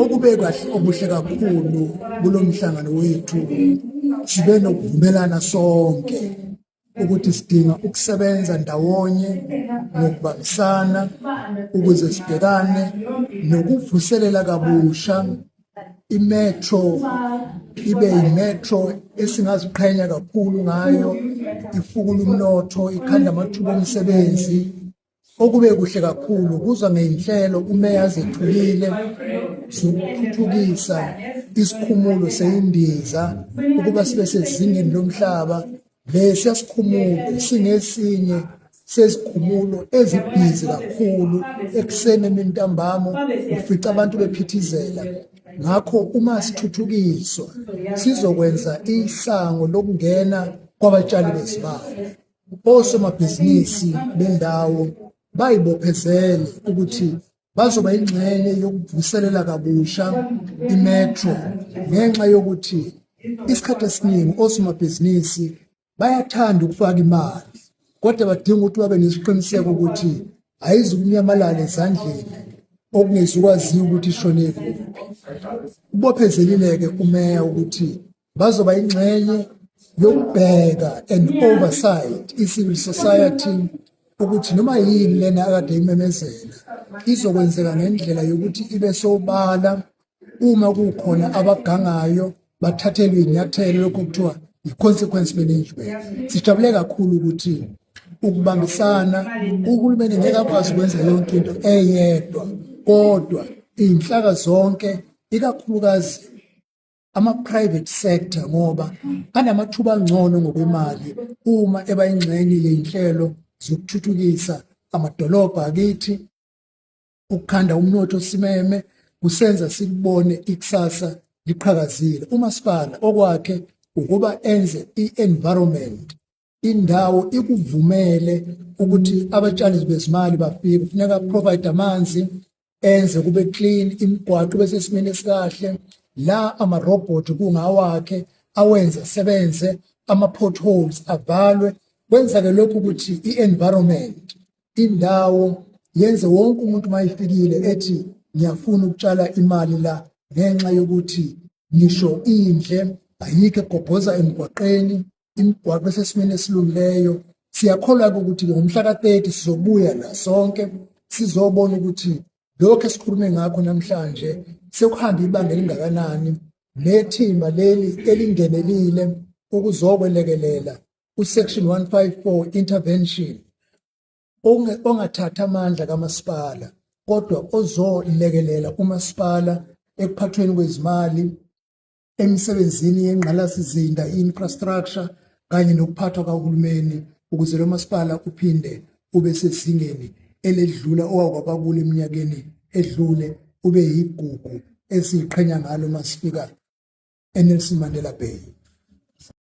okube kahle okuhle kakhulu kulomhlangano wethu sibe nokuvumelana sonke ukuthi sidinga ukusebenza ndawonye ngokubambisana ukuze sibhekane nokuvuselela kabusha imetro ibe imetro esingaziqhenya kakhulu ngayo, ifukula umnotho, ikhanda amathuba omsebenzi. Okube kuhle kakhulu kuzwa ngeyinhlelo umeya zethulile zokuthuthukisa isikhumulo seyindiza ukuba sibe sezingeni lomhlaba lesiya sikhumulo singesinye sezikhumulo ezibhizi kakhulu ekuseni emini ntambama ufica abantu bephithizela. Ngakho uma sithuthukiswa sizokwenza isango lokungena kwabatshali bezimali, osomabhizinisi bendawo bayibophezele ukuthi bazoba ingxenye yokuvuselela kabusha imetro, ngenxa yokuthi isikhathi esiningi osomabhizinisi bayathanda ukufaka imali kodwa badinga ukuthi babe nesiqiniseko ukuthi ayizukunyamalala ezandleni okungezukwaziyo ukuthi ishone kuphi. Ubophezelile-ke umeya ukuthi bazoba ingxenye yokubheka and oversight i-civil society ukuthi noma yini lena akade imemezela izokwenzeka ngendlela yokuthi ibe sobala. Uma kukhona abagangayo bathathelwe inyathelo lokho kuthiwa i-consequence management. Sijabule kakhulu ukuthi ukubambisana uhulumeni ngeke akwazi ukwenza yonke into eyedwa, kodwa iy'nhlaka zonke ikakhulukazi ama-private sector ngoba anamathuba angcono ngokwemali uma eba ingxenye yey'nhlelo zokuthuthukisa amadolobha akithi, ukukhanda umnotho simeme, kusenza sikubone ikusasa liqhakazile. Umasipala okwakhe ukuba enze i-environment, indawo ikuvumele ukuthi abatshali bezimali bafike, kufuneka provide amanzi, enze kube clean, imigwaqo bese esimeni esikahle, la amarobhothi kungawakhe awenze asebenze, ama-potholes avalwe. Kwenza-ke lokhu ukuthi i-environment, indawo yenze wonke umuntu mayifikile ethi ngiyafuna ukutshala imali la, ngenxa yokuthi ngisho indle ayikho egobhoza emgwaqeni, imigwaqo esesimeni esilungileyo. Siyakholwa-ke ukuthi ngomhla ka-30 sizobuya la sonke sizobona ukuthi lokhu esikhulume ngakho namhlanje sekuhamba ibanga elingakanani, nethimba leli elingenelile ukuzokwelekelela u-Section 154 intervention ongathatha amandla kamasipala kodwa ozolekelela umasipala ekuphathweni kwezimali, emisebenzini yengqalasizinda, i-infrastructure kanye nokuphathwa kahulumeni ukuze lo masipala uphinde ube sezingeni eledlula owakwaba kulo eminyakeni edlule, ube yigugu esiyiqhenya ngalo masifika eNelson Mandela Bay.